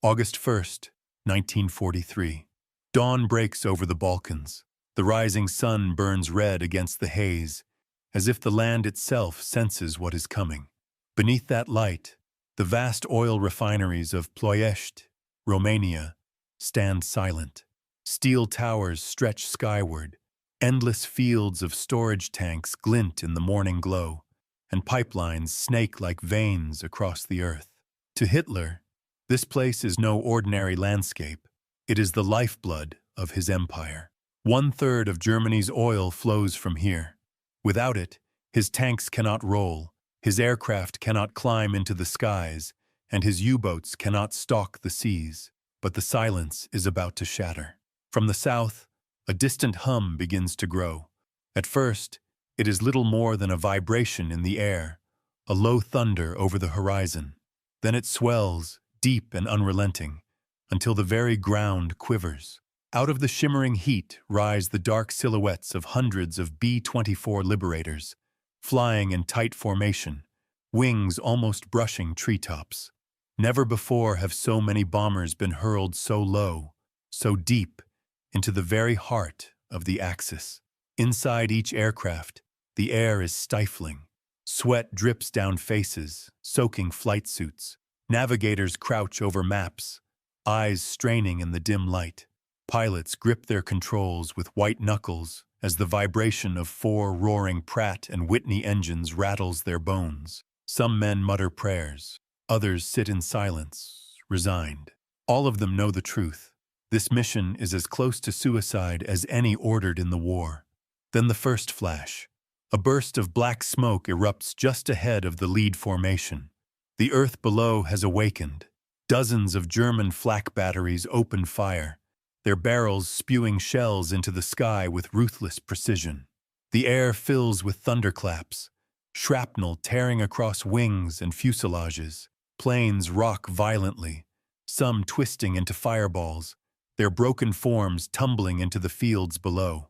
August 1st, 1943. Dawn breaks over the Balkans. The rising sun burns red against the haze, as if the land itself senses what is coming. Beneath that light, the vast oil refineries of Ploiești, Romania, stand silent. Steel towers stretch skyward, endless fields of storage tanks glint in the morning glow, and pipelines snake like veins across the earth. To Hitler, this place is no ordinary landscape. It is the lifeblood of his empire. 1/3 of Germany's oil flows from here. Without it, his tanks cannot roll, his aircraft cannot climb into the skies, and his U-boats cannot stalk the seas. But the silence is about to shatter. From the south, a distant hum begins to grow. At first, it is little more than a vibration in the air, a low thunder over the horizon. Then it swells, deep and unrelenting, until the very ground quivers. Out of the shimmering heat rise the dark silhouettes of hundreds of B-24 Liberators, flying in tight formation, wings almost brushing treetops. Never before have so many bombers been hurled so low, so deep, into the very heart of the Axis. Inside each aircraft, the air is stifling. Sweat drips down faces, soaking flight suits. Navigators crouch over maps, eyes straining in the dim light. Pilots grip their controls with white knuckles as the vibration of 4 roaring Pratt and Whitney engines rattles their bones. Some men mutter prayers. Others sit in silence, resigned. All of them know the truth. This mission is as close to suicide as any ordered in the war. Then the first flash. A burst of black smoke erupts just ahead of the lead formation. The earth below has awakened. Dozens of German flak batteries open fire, their barrels spewing shells into the sky with ruthless precision. The air fills with thunderclaps, shrapnel tearing across wings and fuselages. Planes rock violently, some twisting into fireballs, their broken forms tumbling into the fields below.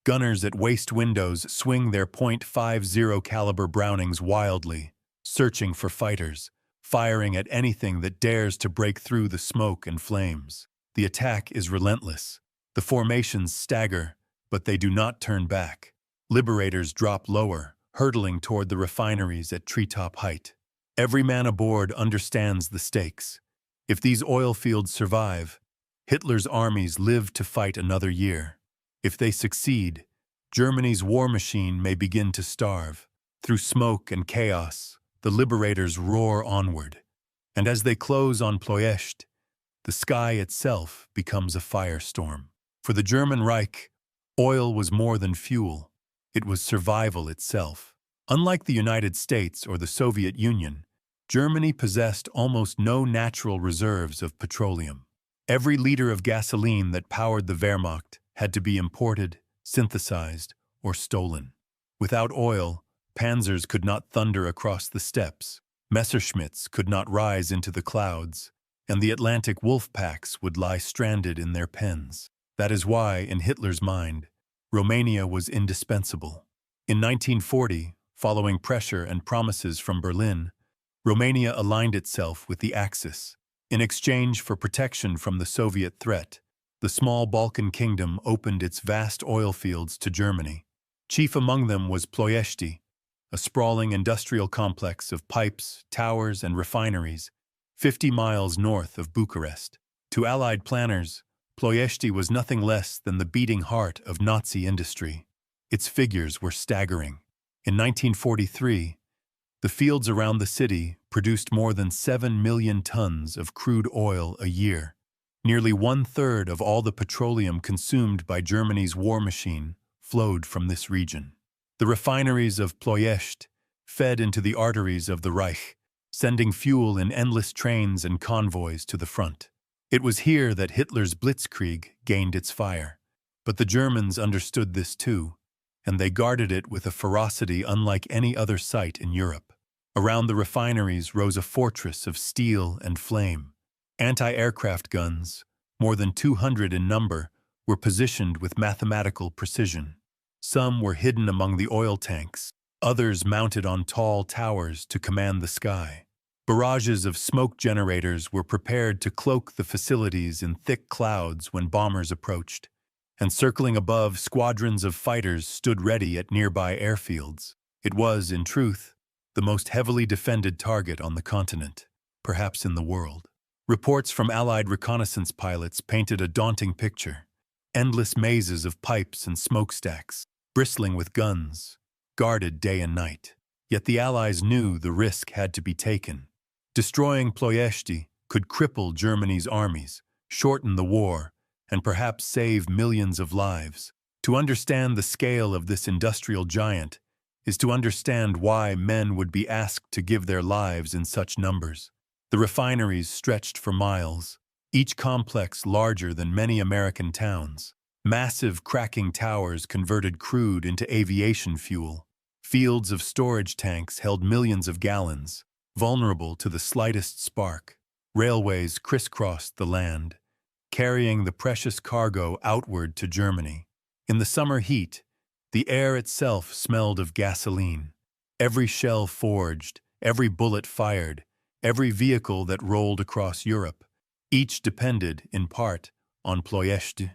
Gunners at waist windows swing their .50 caliber Brownings wildly, searching for fighters, firing at anything that dares to break through the smoke and flames. The attack is relentless. The formations stagger, but they do not turn back. Liberators drop lower, hurtling toward the refineries at treetop height. Every man aboard understands the stakes. If these oil fields survive, Hitler's armies live to fight another year. If they succeed, Germany's war machine may begin to starve. Through smoke and chaos, the Liberators roar onward. And as they close on Ploiești, the sky itself becomes a firestorm. For the German Reich, oil was more than fuel. It was survival itself. Unlike the United States or the Soviet Union, Germany possessed almost no natural reserves of petroleum. Every liter of gasoline that powered the Wehrmacht had to be imported, synthesized, or stolen. Without oil, panzers could not thunder across the steppes, Messerschmitts could not rise into the clouds, and the Atlantic wolf packs would lie stranded in their pens. That is why, in Hitler's mind, Romania was indispensable. In 1940, following pressure and promises from Berlin, Romania aligned itself with the Axis. In exchange for protection from the Soviet threat, the small Balkan kingdom opened its vast oil fields to Germany. Chief among them was Ploiești, a sprawling industrial complex of pipes, towers, and refineries, 50 miles north of Bucharest. To Allied planners, Ploiești was nothing less than the beating heart of Nazi industry. Its figures were staggering. In 1943, the fields around the city produced more than 7 million tons of crude oil a year. Nearly 1/3 of all the petroleum consumed by Germany's war machine flowed from this region. The refineries of Ploiești fed into the arteries of the Reich, sending fuel in endless trains and convoys to the front. It was here that Hitler's blitzkrieg gained its fire. But the Germans understood this too, and they guarded it with a ferocity unlike any other site in Europe. Around the refineries rose a fortress of steel and flame. Anti-aircraft guns, more than 200 in number, were positioned with mathematical precision. Some were hidden among the oil tanks, others mounted on tall towers to command the sky. Barrages of smoke generators were prepared to cloak the facilities in thick clouds when bombers approached, and circling above, squadrons of fighters stood ready at nearby airfields. It was, in truth, the most heavily defended target on the continent, perhaps in the world. Reports from Allied reconnaissance pilots painted a daunting picture: endless mazes of pipes and smokestacks, bristling with guns, guarded day and night. Yet the Allies knew the risk had to be taken. Destroying Ploiești could cripple Germany's armies, shorten the war, and perhaps save millions of lives. To understand the scale of this industrial giant is to understand why men would be asked to give their lives in such numbers. The refineries stretched for miles, each complex larger than many American towns. Massive cracking towers converted crude into aviation fuel. Fields of storage tanks held millions of gallons, vulnerable to the slightest spark. Railways crisscrossed the land, carrying the precious cargo outward to Germany. In the summer heat, the air itself smelled of gasoline. Every shell forged, every bullet fired, every vehicle that rolled across Europe, each depended, in part, on Ploiești.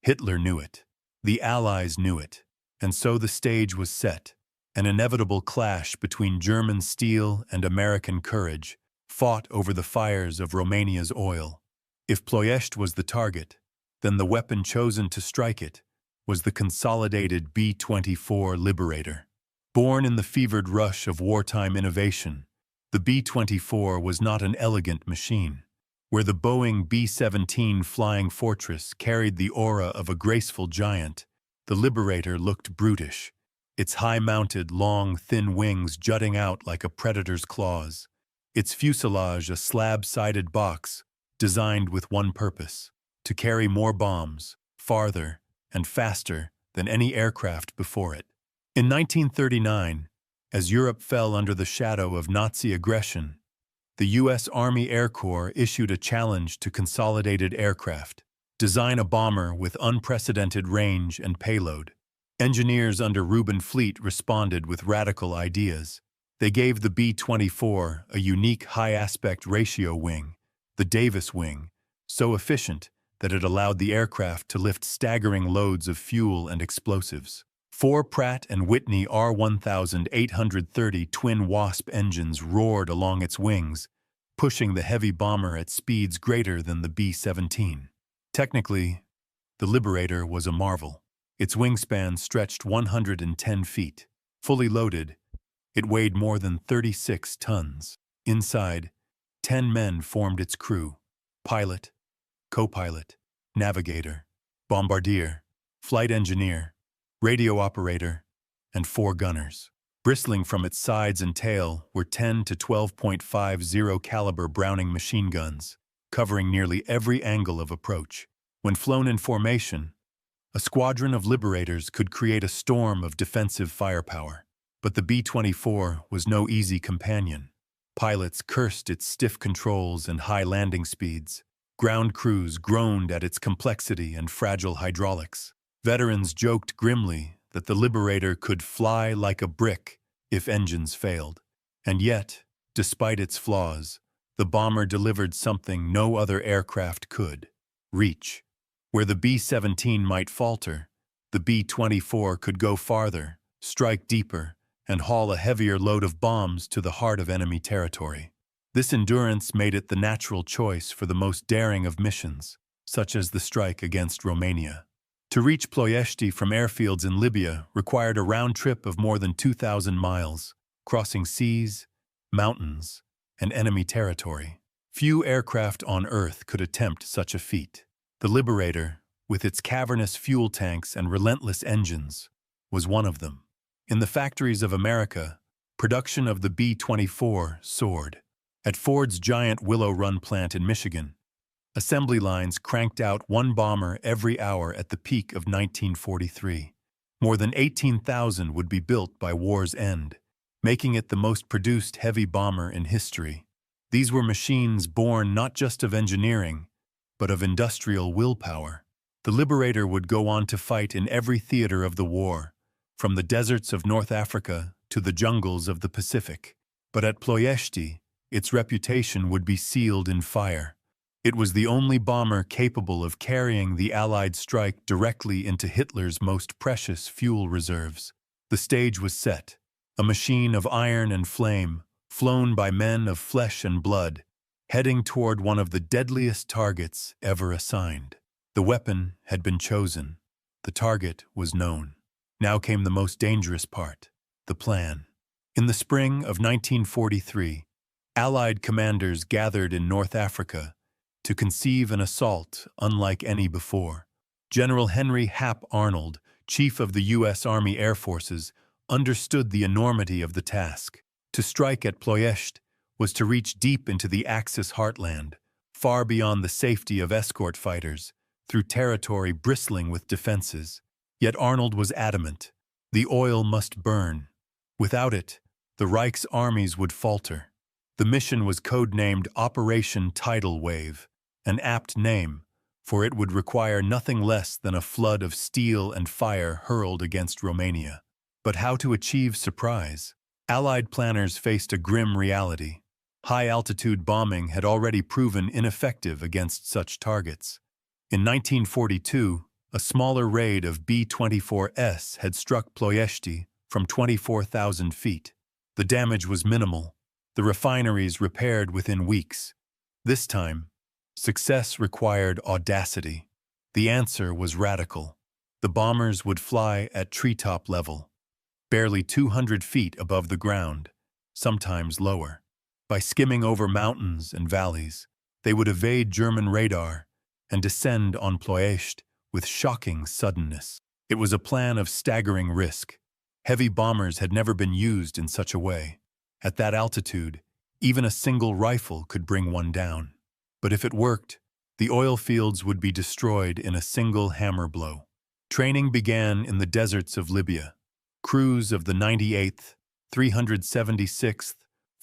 Hitler knew it. The Allies knew it. And so the stage was set. An inevitable clash between German steel and American courage, fought over the fires of Romania's oil. If Ploiești was the target, then the weapon chosen to strike it was the consolidated B-24 Liberator. Born in the fevered rush of wartime innovation, the B-24 was not an elegant machine. Where the Boeing B-17 Flying Fortress carried the aura of a graceful giant, the Liberator looked brutish, its high-mounted, long, thin wings jutting out like a predator's claws, its fuselage a slab-sided box designed with one purpose: to carry more bombs, farther and faster than any aircraft before it. In 1939, as Europe fell under the shadow of Nazi aggression, the U.S. Army Air Corps issued a challenge to consolidated aircraft: design a bomber with unprecedented range and payload. Engineers under Reuben Fleet responded with radical ideas. They gave the B-24 a unique high-aspect ratio wing, the Davis wing, so efficient that it allowed the aircraft to lift staggering loads of fuel and explosives. 4 Pratt & Whitney R1830 twin Wasp engines roared along its wings, pushing the heavy bomber at speeds greater than the B-17. Technically, the Liberator was a marvel. Its wingspan stretched 110 feet. Fully loaded, it weighed more than 36 tons. Inside, 10 men formed its crew: pilot, co-pilot, navigator, bombardier, flight engineer, radio operator, and 4 gunners. Bristling from its sides and tail were 10 to 12.50 caliber Browning machine guns, covering nearly every angle of approach. When flown in formation, a squadron of Liberators could create a storm of defensive firepower. But the B-24 was no easy companion. Pilots cursed its stiff controls and high landing speeds. Ground crews groaned at its complexity and fragile hydraulics. Veterans joked grimly that the Liberator could fly like a brick if engines failed. And yet, despite its flaws, the bomber delivered something no other aircraft could: reach. Where the B-17 might falter, the B-24 could go farther, strike deeper, and haul a heavier load of bombs to the heart of enemy territory. This endurance made it the natural choice for the most daring of missions, such as the strike against Romania. To reach Ploiești from airfields in Libya required a round trip of more than 2,000 miles, crossing seas, mountains, and enemy territory. Few aircraft on Earth could attempt such a feat. The Liberator, with its cavernous fuel tanks and relentless engines, was one of them. In the factories of America, production of the B-24 soared. At Ford's giant Willow Run plant in Michigan, assembly lines cranked out 1 bomber every hour at the peak of 1943. More than 18,000 would be built by war's end, making it the most produced heavy bomber in history. These were machines born not just of engineering, but of industrial willpower. The Liberator would go on to fight in every theater of the war, from the deserts of North Africa to the jungles of the Pacific. But at Ploiești, its reputation would be sealed in fire. It was the only bomber capable of carrying the Allied strike directly into Hitler's most precious fuel reserves. The stage was set, a machine of iron and flame, flown by men of flesh and blood, heading toward one of the deadliest targets ever assigned. The weapon had been chosen. The target was known. Now came the most dangerous part, the plan. In the spring of 1943, Allied commanders gathered in North Africa to conceive an assault unlike any before. General Henry Hap Arnold, chief of the U.S. Army Air Forces, understood the enormity of the task. To strike at Ploiești was to reach deep into the Axis heartland, far beyond the safety of escort fighters, through territory bristling with defenses. Yet Arnold was adamant. The oil must burn. Without it, the Reich's armies would falter. The mission was codenamed Operation Tidal Wave, an apt name, for it would require nothing less than a flood of steel and fire hurled against Romania. But how to achieve surprise? Allied planners faced a grim reality. High-altitude bombing had already proven ineffective against such targets. In 1942, a smaller raid of B-24s had struck Ploiești from 24,000 feet. The damage was minimal. The refineries repaired within weeks. This time, success required audacity. The answer was radical. The bombers would fly at treetop level, barely 200 feet above the ground, sometimes lower. By skimming over mountains and valleys, they would evade German radar and descend on Ploiești with shocking suddenness. It was a plan of staggering risk. Heavy bombers had never been used in such a way. At that altitude, even a single rifle could bring one down. But if it worked, the oil fields would be destroyed in a single hammer blow. Training began in the deserts of Libya. Crews of the 98th, 376th,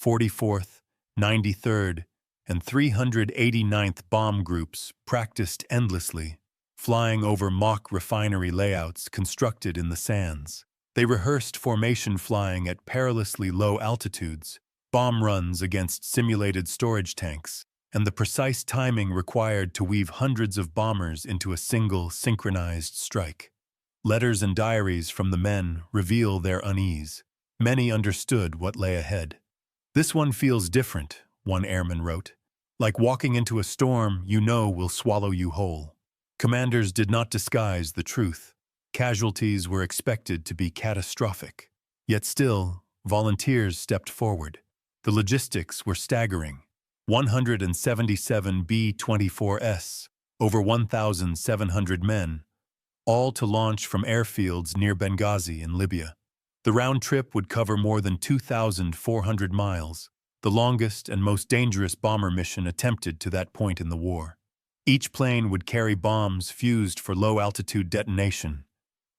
44th, 93rd, and 389th bomb groups practiced endlessly, flying over mock refinery layouts constructed in the sands. They rehearsed formation flying at perilously low altitudes, bomb runs against simulated storage tanks, and the precise timing required to weave hundreds of bombers into a single synchronized strike. Letters and diaries from the men reveal their unease. Many understood what lay ahead. "This one feels different," one airman wrote. "Like walking into a storm you know will swallow you whole." Commanders did not disguise the truth. Casualties were expected to be catastrophic. Yet still, volunteers stepped forward. The logistics were staggering. 177 B-24s, over 1,700 men, all to launch from airfields near Benghazi in Libya. The round trip would cover more than 2,400 miles, the longest and most dangerous bomber mission attempted to that point in the war. Each plane would carry bombs fused for low-altitude detonation,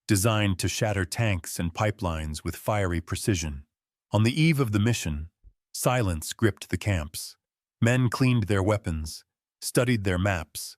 designed to shatter tanks and pipelines with fiery precision. On the eve of the mission, silence gripped the camps. Men cleaned their weapons, studied their maps,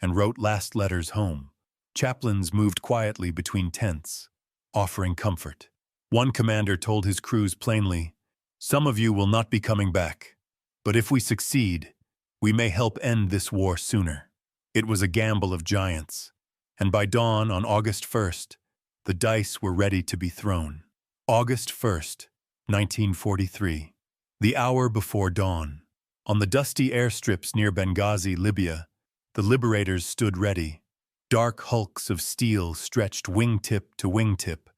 and wrote last letters home. Chaplains moved quietly between tents, offering comfort. One commander told his crews plainly, "Some of you will not be coming back, but if we succeed, we may help end this war sooner." It was a gamble of giants, and by dawn on August 1st, the dice were ready to be thrown. August 1st, 1943, the hour before dawn. On the dusty airstrips near Benghazi, Libya, the Liberators stood ready. Dark hulks of steel stretched wingtip to wingtip,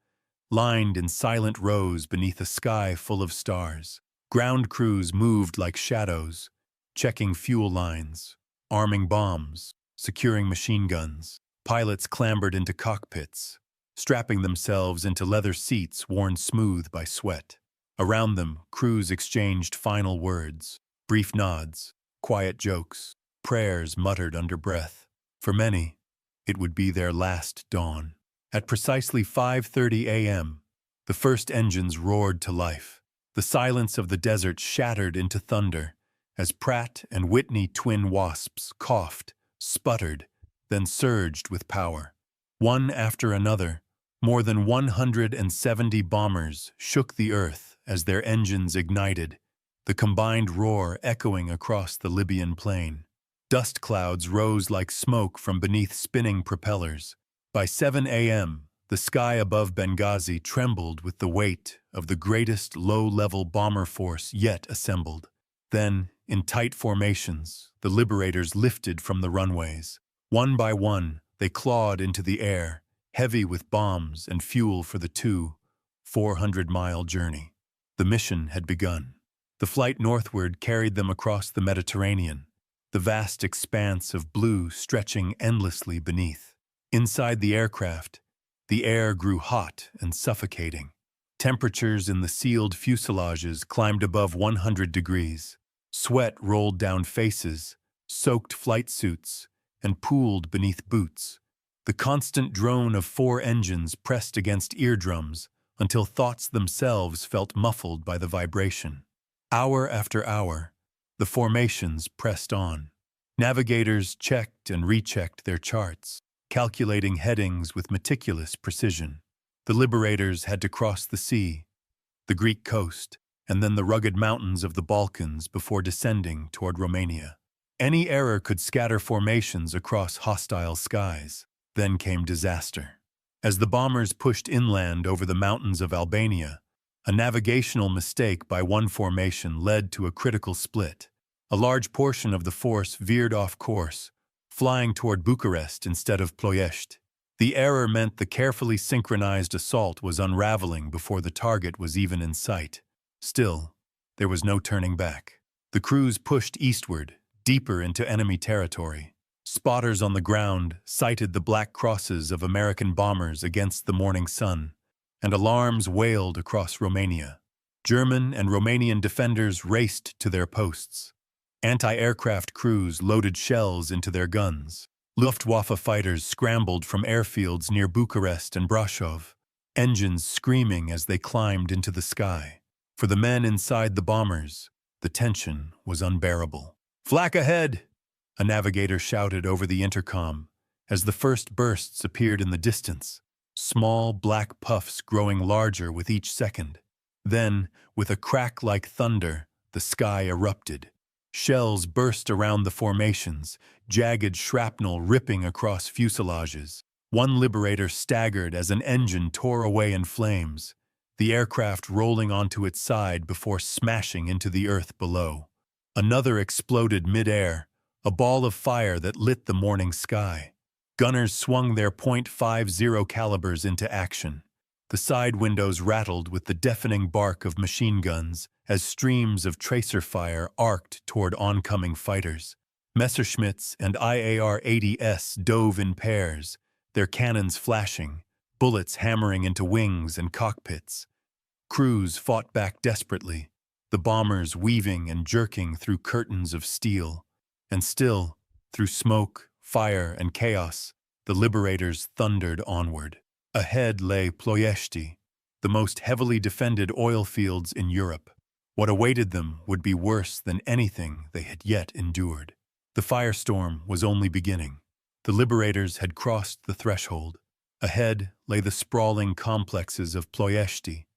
lined in silent rows beneath a sky full of stars. Ground crews moved like shadows, checking fuel lines, arming bombs, securing machine guns. Pilots clambered into cockpits, strapping themselves into leather seats worn smooth by sweat. Around them, crews exchanged final words, brief nods, quiet jokes, prayers muttered under breath. For many, it would be their last dawn. At precisely 5:30 a.m., the first engines roared to life. The silence of the desert shattered into thunder as Pratt and Whitney twin Wasps coughed, sputtered, then surged with power. One after another, more than 170 bombers shook the earth as their engines ignited, the combined roar echoing across the Libyan plain. Dust clouds rose like smoke from beneath spinning propellers. By 7 a.m., the sky above Benghazi trembled with the weight of the greatest low-level bomber force yet assembled. Then, in tight formations, the Liberators lifted from the runways. One by one, they clawed into the air, heavy with bombs and fuel for the 400-mile journey. The mission had begun. The flight northward carried them across the Mediterranean, the vast expanse of blue stretching endlessly beneath. Inside the aircraft, the air grew hot and suffocating. Temperatures in the sealed fuselages climbed above 100 degrees. Sweat rolled down faces, soaked flight suits, and pooled beneath boots. The constant drone of 4 engines pressed against eardrums until thoughts themselves felt muffled by the vibration. Hour after hour, the formations pressed on. Navigators checked and rechecked their charts, calculating headings with meticulous precision. The Liberators had to cross the sea, the Greek coast, and then the rugged mountains of the Balkans before descending toward Romania. Any error could scatter formations across hostile skies. Then came disaster. As the bombers pushed inland over the mountains of Albania, a navigational mistake by one formation led to a critical split. A large portion of the force veered off course, flying toward Bucharest instead of Ploiești. The error meant the carefully synchronized assault was unraveling before the target was even in sight. Still, there was no turning back. The crews pushed eastward, deeper into enemy territory. Spotters on the ground sighted the black crosses of American bombers against the morning sun, and alarms wailed across Romania. German and Romanian defenders raced to their posts. Anti-aircraft crews loaded shells into their guns. Luftwaffe fighters scrambled from airfields near Bucharest and Brașov, engines screaming as they climbed into the sky. For the men inside the bombers, the tension was unbearable. "Flak ahead!" a navigator shouted over the intercom as the first bursts appeared in the distance, small black puffs growing larger with each second. Then, with a crack like thunder, the sky erupted. Shells burst around the formations, jagged shrapnel ripping across fuselages. One Liberator staggered as an engine tore away in flames, the aircraft rolling onto its side before smashing into the earth below. Another exploded mid-air, a ball of fire that lit the morning sky. Gunners swung their .50 calibers into action. The side windows rattled with the deafening bark of machine guns as streams of tracer fire arced toward oncoming fighters. Messerschmitts and IAR-80s dove in pairs, their cannons flashing, bullets hammering into wings and cockpits. Crews fought back desperately, the bombers weaving and jerking through curtains of steel. And still, through smoke, fire, and chaos, the Liberators thundered onward. Ahead lay Ploiești, the most heavily defended oil fields in Europe. What awaited them would be worse than anything they had yet endured. The firestorm was only beginning. The Liberators had crossed the threshold. Ahead lay the sprawling complexes of Ploiești,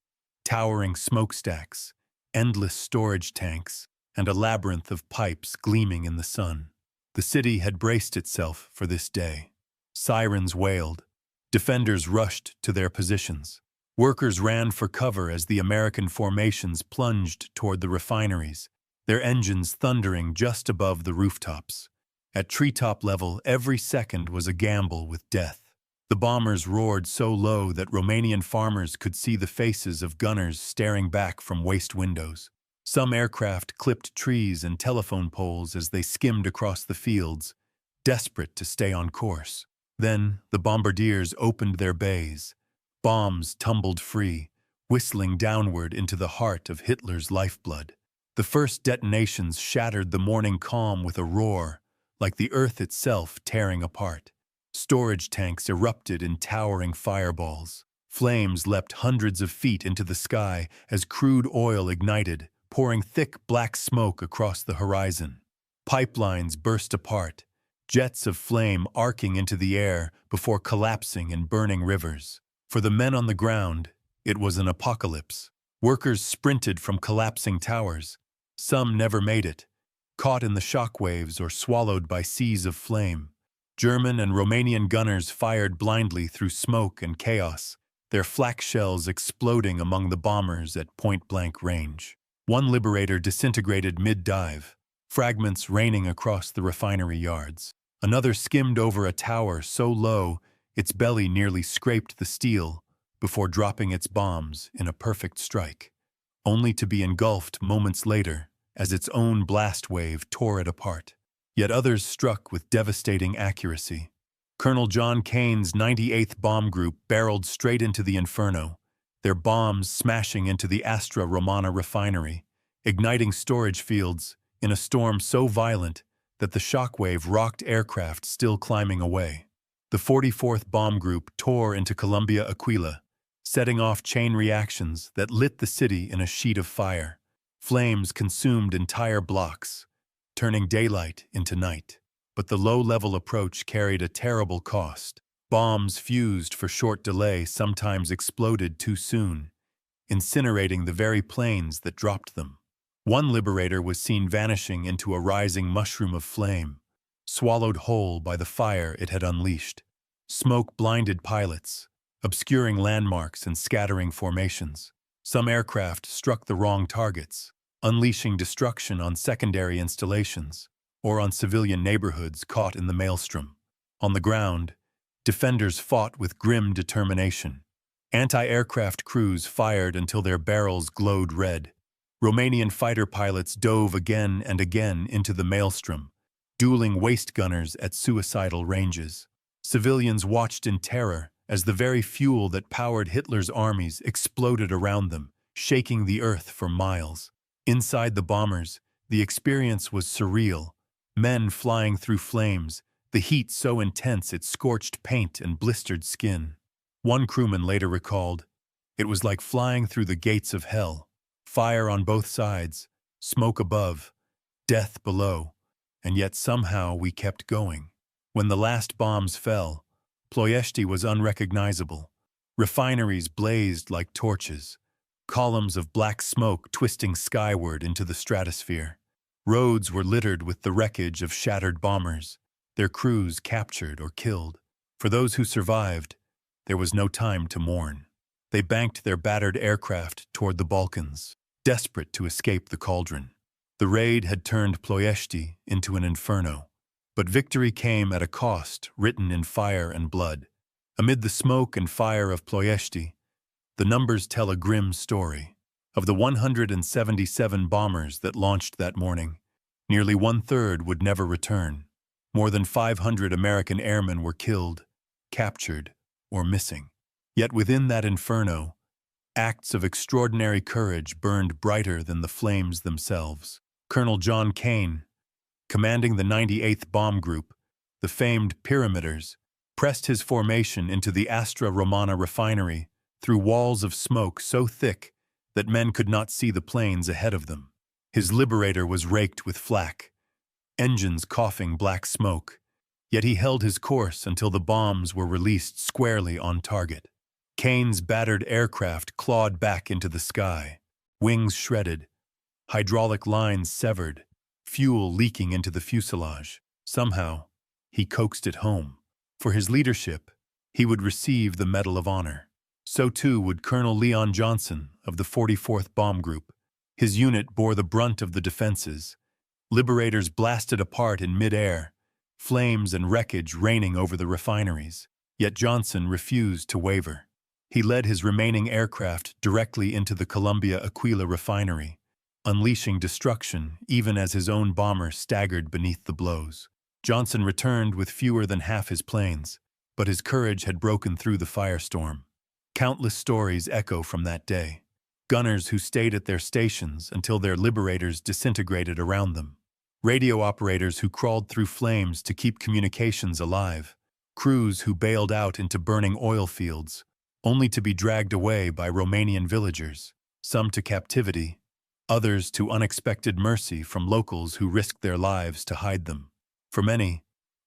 towering smokestacks, endless storage tanks, and a labyrinth of pipes gleaming in the sun. The city had braced itself for this day. Sirens wailed. Defenders rushed to their positions. Workers ran for cover as the American formations plunged toward the refineries, their engines thundering just above the rooftops. At treetop level, every second was a gamble with death. The bombers roared so low that Romanian farmers could see the faces of gunners staring back from waste windows. Some aircraft clipped trees and telephone poles as they skimmed across the fields, desperate to stay on course. Then the bombardiers opened their bays. Bombs tumbled free, whistling downward into the heart of Hitler's lifeblood. The first detonations shattered the morning calm with a roar, like the earth itself tearing apart. Storage tanks erupted in towering fireballs. Flames leapt hundreds of feet into the sky as crude oil ignited, pouring thick black smoke across the horizon. Pipelines burst apart, jets of flame arcing into the air before collapsing in burning rivers. For the men on the ground, it was an apocalypse. Workers sprinted from collapsing towers. Some never made it, caught in the shock waves or swallowed by seas of flame. German and Romanian gunners fired blindly through smoke and chaos, their flak shells exploding among the bombers at point-blank range. One Liberator disintegrated mid-dive, fragments raining across the refinery yards. Another skimmed over a tower so low its belly nearly scraped the steel before dropping its bombs in a perfect strike, only to be engulfed moments later as its own blast wave tore it apart. Yet others struck with devastating accuracy. Colonel John Kane's 98th Bomb Group barreled straight into the inferno, their bombs smashing into the Astra Romana refinery, igniting storage fields in a storm so violent that the shockwave rocked aircraft still climbing away. The 44th Bomb Group tore into Columbia Aquila, setting off chain reactions that lit the city in a sheet of fire. Flames consumed entire blocks, turning daylight into night. But the low-level approach carried a terrible cost. Bombs fused for short delay sometimes exploded too soon, incinerating the very planes that dropped them. One Liberator was seen vanishing into a rising mushroom of flame, swallowed whole by the fire it had unleashed. Smoke blinded pilots, obscuring landmarks and scattering formations. Some aircraft struck the wrong targets, unleashing destruction on secondary installations or on civilian neighborhoods caught in the maelstrom. On the ground, defenders fought with grim determination. Anti-aircraft crews fired until their barrels glowed red. Romanian fighter pilots dove again and again into the maelstrom, dueling waste gunners at suicidal ranges. Civilians watched in terror as the very fuel that powered Hitler's armies exploded around them, shaking the earth for miles. Inside the bombers, the experience was surreal. Men flying through flames, the heat so intense it scorched paint and blistered skin. One crewman later recalled, "It was like flying through the gates of hell. Fire on both sides, smoke above, death below, and yet somehow we kept going." When the last bombs fell, Ploiești was unrecognizable. Refineries blazed like torches, columns of black smoke twisting skyward into the stratosphere. Roads were littered with the wreckage of shattered bombers, their crews captured or killed. For those who survived, there was no time to mourn. They banked their battered aircraft toward the Balkans, desperate to escape the cauldron. The raid had turned Ploiești into an inferno, but victory came at a cost written in fire and blood. Amid the smoke and fire of Ploiești, the numbers tell a grim story. Of the 177 bombers that launched that morning, nearly one-third would never return. More than 500 American airmen were killed, captured, or missing. Yet within that inferno, acts of extraordinary courage burned brighter than the flames themselves. Colonel John Kane, commanding the 98th Bomb Group, the famed Pyramiders, pressed his formation into the Astra Romana refinery through walls of smoke so thick that men could not see the planes ahead of them. His Liberator was raked with flak, engines coughing black smoke, yet he held his course until the bombs were released squarely on target. Kane's battered aircraft clawed back into the sky, wings shredded, hydraulic lines severed, fuel leaking into the fuselage. Somehow, he coaxed it home. For his leadership, he would receive the Medal of Honor. So too would Colonel Leon Johnson of the 44th Bomb Group. His unit bore the brunt of the defenses. Liberators blasted apart in mid-air, flames and wreckage raining over the refineries. Yet Johnson refused to waver. He led his remaining aircraft directly into the Columbia Aquila refinery, unleashing destruction even as his own bomber staggered beneath the blows. Johnson returned with fewer than half his planes, but his courage had broken through the firestorm. Countless stories echo from that day. Gunners who stayed at their stations until their Liberators disintegrated around them. Radio operators who crawled through flames to keep communications alive. Crews who bailed out into burning oil fields, only to be dragged away by Romanian villagers, some to captivity, others to unexpected mercy from locals who risked their lives to hide them. For many,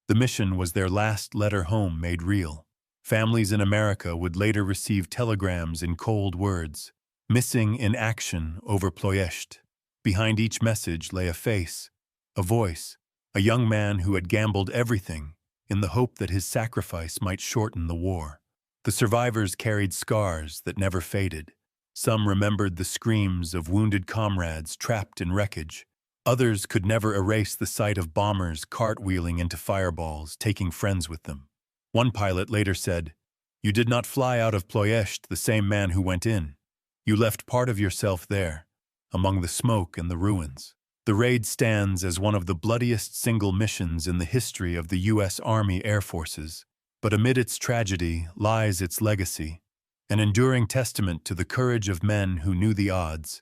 the mission was their last letter home made real. Families in America would later receive telegrams in cold words, "Missing in action over Ploiești." Behind each message lay a face, a voice, a young man who had gambled everything in the hope that his sacrifice might shorten the war. The survivors carried scars that never faded. Some remembered the screams of wounded comrades trapped in wreckage. Others could never erase the sight of bombers cartwheeling into fireballs, taking friends with them. One pilot later said, "You did not fly out of Ploiești the same man who went in. You left part of yourself there, among the smoke and the ruins." The raid stands as one of the bloodiest single missions in the history of the U.S. Army Air Forces, but amid its tragedy lies its legacy, an enduring testament to the courage of men who knew the odds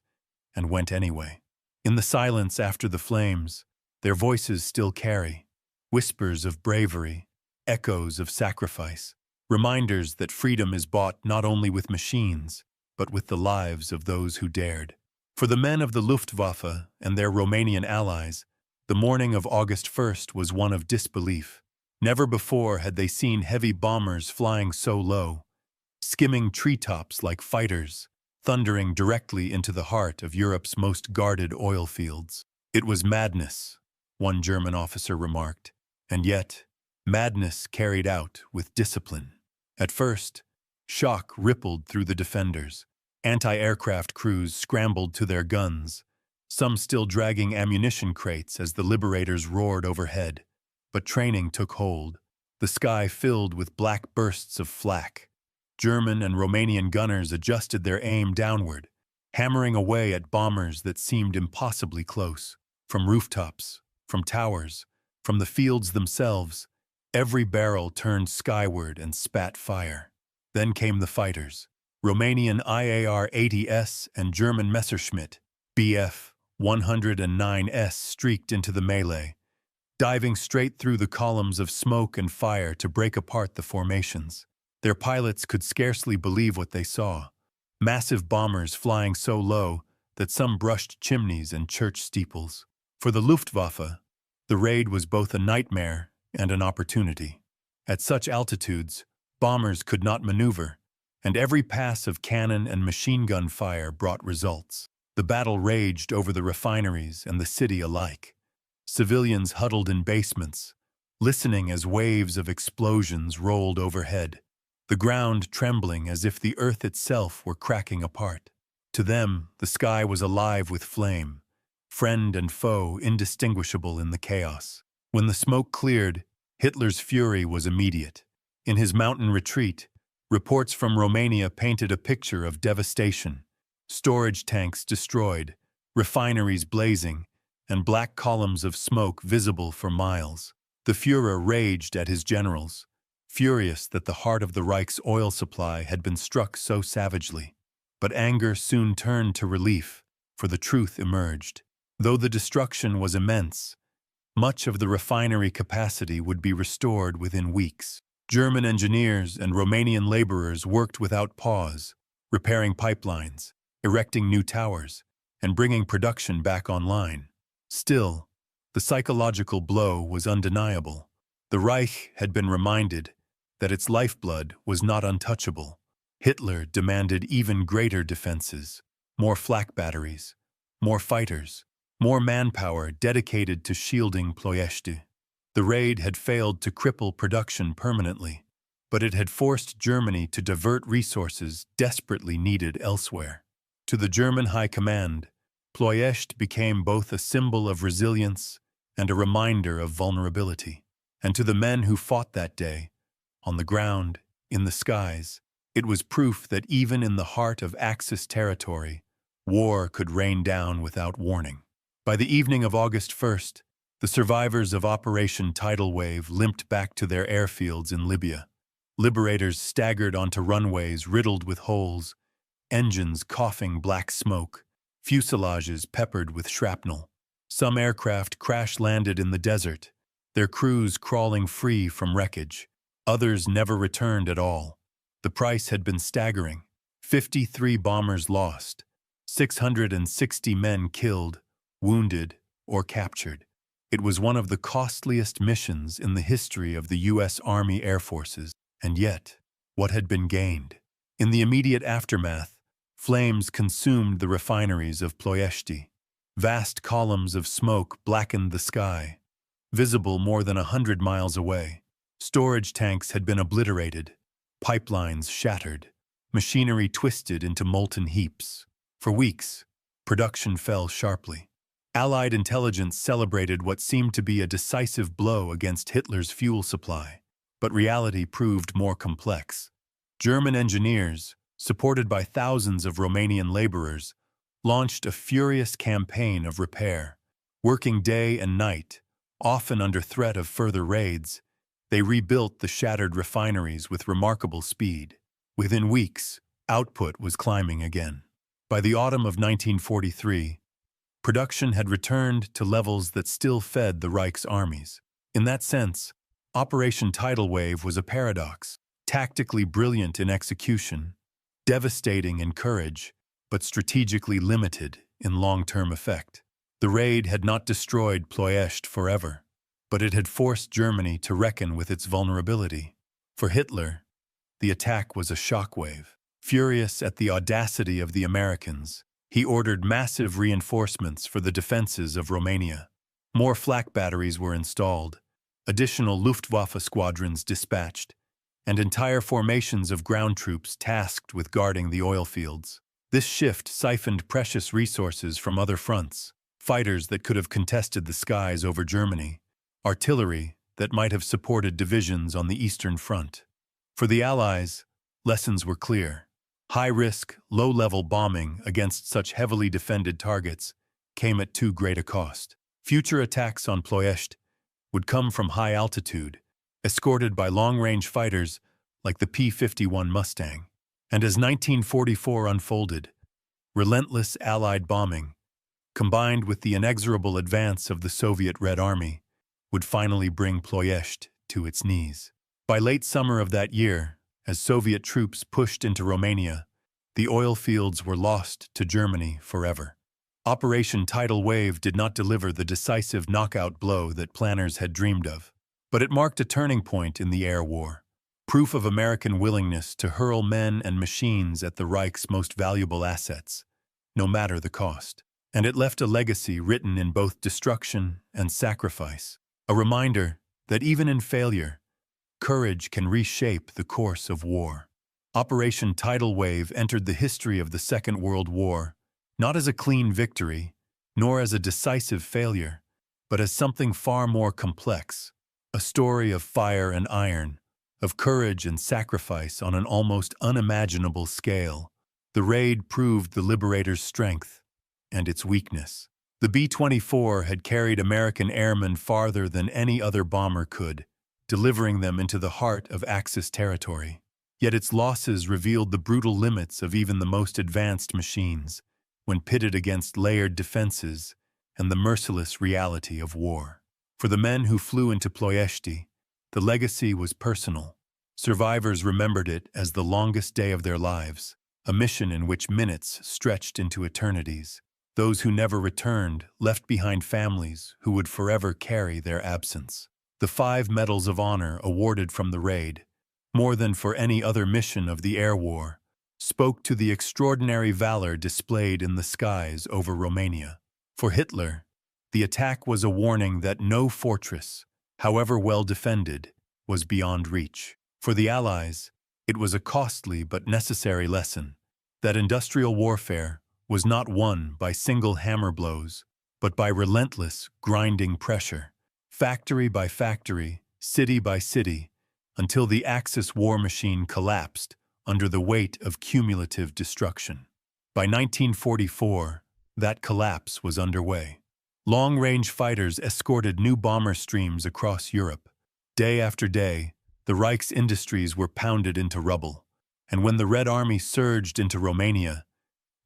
and went anyway. In the silence after the flames, their voices still carry whispers of bravery, echoes of sacrifice, reminders that freedom is bought not only with machines, but with the lives of those who dared. For the men of the Luftwaffe and their Romanian allies, the morning of August 1st was one of disbelief. Never before had they seen heavy bombers flying so low, skimming treetops like fighters, thundering directly into the heart of Europe's most guarded oil fields. "It was madness," one German officer remarked, and yet, madness carried out with discipline. At first, shock rippled through the defenders. Anti-aircraft crews scrambled to their guns, some still dragging ammunition crates as the Liberators roared overhead. But training took hold, the sky filled with black bursts of flak. German and Romanian gunners adjusted their aim downward, hammering away at bombers that seemed impossibly close. From rooftops, from towers, from the fields themselves, every barrel turned skyward and spat fire. Then came the fighters. Romanian IAR-80S and German Messerschmitt Bf-109S streaked into the melee, diving straight through the columns of smoke and fire to break apart the formations. Their pilots could scarcely believe what they saw. Massive bombers flying so low that some brushed chimneys and church steeples. For the Luftwaffe, the raid was both a nightmare and an opportunity. At such altitudes, bombers could not maneuver, and every pass of cannon and machine gun fire brought results. The battle raged over the refineries and the city alike. Civilians huddled in basements, listening as waves of explosions rolled overhead, the ground trembling as if the earth itself were cracking apart. To them, the sky was alive with flame, friend and foe indistinguishable in the chaos. When the smoke cleared, Hitler's fury was immediate. In his mountain retreat, reports from Romania painted a picture of devastation: storage tanks destroyed, refineries blazing, and black columns of smoke visible for miles. The Führer raged at his generals, furious that the heart of the Reich's oil supply had been struck so savagely. But anger soon turned to relief, for the truth emerged. Though the destruction was immense, much of the refinery capacity would be restored within weeks. German engineers and Romanian laborers worked without pause, repairing pipelines, erecting new towers, and bringing production back online. Still, the psychological blow was undeniable. The Reich had been reminded that its lifeblood was not untouchable. Hitler demanded even greater defenses, more flak batteries, more fighters, more manpower dedicated to shielding Ploiești. The raid had failed to cripple production permanently, but it had forced Germany to divert resources desperately needed elsewhere. To the German High Command, Ploiești became both a symbol of resilience and a reminder of vulnerability. And to the men who fought that day, on the ground, in the skies, it was proof that even in the heart of Axis territory, war could rain down without warning. By the evening of August 1st, the survivors of Operation Tidal Wave limped back to their airfields in Libya. Liberators staggered onto runways riddled with holes, engines coughing black smoke, fuselages peppered with shrapnel. Some aircraft crash-landed in the desert, their crews crawling free from wreckage. Others never returned at all. The price had been staggering: 53 bombers lost, 660 men killed, wounded, or captured. It was one of the costliest missions in the history of the U.S. Army Air Forces. And yet, what had been gained? In the immediate aftermath, flames consumed the refineries of Ploiești. Vast columns of smoke blackened the sky, visible more than 100 miles away. Storage tanks had been obliterated, pipelines shattered, machinery twisted into molten heaps. For weeks, production fell sharply. Allied intelligence celebrated what seemed to be a decisive blow against Hitler's fuel supply, but reality proved more complex. German engineers, supported by thousands of Romanian laborers, launched a furious campaign of repair. Working day and night, often under threat of further raids, they rebuilt the shattered refineries with remarkable speed. Within weeks, output was climbing again. By the autumn of 1943, production had returned to levels that still fed the Reich's armies. In that sense, Operation Tidal Wave was a paradox, tactically brilliant in execution, devastating in courage, but strategically limited in long-term effect. The raid had not destroyed Ploiești forever, but it had forced Germany to reckon with its vulnerability. For Hitler, the attack was a shockwave. Furious at the audacity of the Americans, he ordered massive reinforcements for the defenses of Romania. More flak batteries were installed, additional Luftwaffe squadrons dispatched, and entire formations of ground troops tasked with guarding the oil fields. This shift siphoned precious resources from other fronts, fighters that could have contested the skies over Germany, artillery that might have supported divisions on the Eastern Front. For the Allies, lessons were clear. High-risk, low-level bombing against such heavily defended targets came at too great a cost. Future attacks on Ploiești would come from high altitude, escorted by long-range fighters like the P-51 Mustang. And as 1944 unfolded, relentless Allied bombing, combined with the inexorable advance of the Soviet Red Army, would finally bring Ploiești to its knees. By late summer of that year, as Soviet troops pushed into Romania, the oil fields were lost to Germany forever. Operation Tidal Wave did not deliver the decisive knockout blow that planners had dreamed of, but it marked a turning point in the air war, proof of American willingness to hurl men and machines at the Reich's most valuable assets, no matter the cost. And it left a legacy written in both destruction and sacrifice, a reminder that even in failure, courage can reshape the course of war. Operation Tidal Wave entered the history of the Second World War, not as a clean victory, nor as a decisive failure, but as something far more complex, a story of fire and iron, of courage and sacrifice on an almost unimaginable scale. The raid proved the Liberators' strength and its weakness. The B-24 had carried American airmen farther than any other bomber could, delivering them into the heart of Axis territory. Yet its losses revealed the brutal limits of even the most advanced machines, when pitted against layered defenses and the merciless reality of war. For the men who flew into Ploiești, the legacy was personal. Survivors remembered it as the longest day of their lives, a mission in which minutes stretched into eternities. Those who never returned left behind families who would forever carry their absence. The 5 medals of honor awarded from the raid, more than for any other mission of the air war, spoke to the extraordinary valor displayed in the skies over Romania. For Hitler, the attack was a warning that no fortress, however well defended, was beyond reach. For the Allies, it was a costly but necessary lesson that industrial warfare was not won by single hammer blows, but by relentless, grinding pressure, factory by factory, city by city, until the Axis war machine collapsed under the weight of cumulative destruction. By 1944, that collapse was underway. Long-range fighters escorted new bomber streams across Europe. Day after day, the Reich's industries were pounded into rubble, and when the Red Army surged into Romania,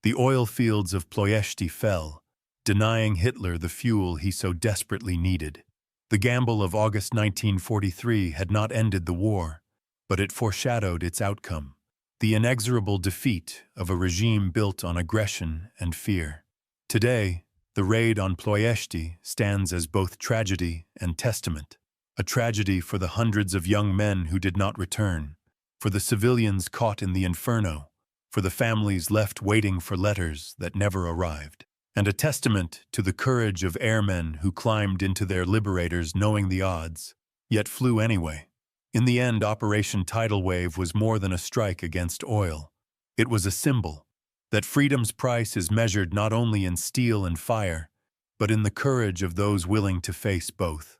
the oil fields of Ploiești fell, denying Hitler the fuel he so desperately needed. The gamble of August 1943 had not ended the war, but it foreshadowed its outcome, the inexorable defeat of a regime built on aggression and fear. Today, the raid on Ploiești stands as both tragedy and testament. A tragedy for the hundreds of young men who did not return, for the civilians caught in the inferno, for the families left waiting for letters that never arrived. and a testament to the courage of airmen who climbed into their Liberators knowing the odds, yet flew anyway. In the end, Operation Tidal Wave was more than a strike against oil. It was a symbol that freedom's price is measured not only in steel and fire, but in the courage of those willing to face both.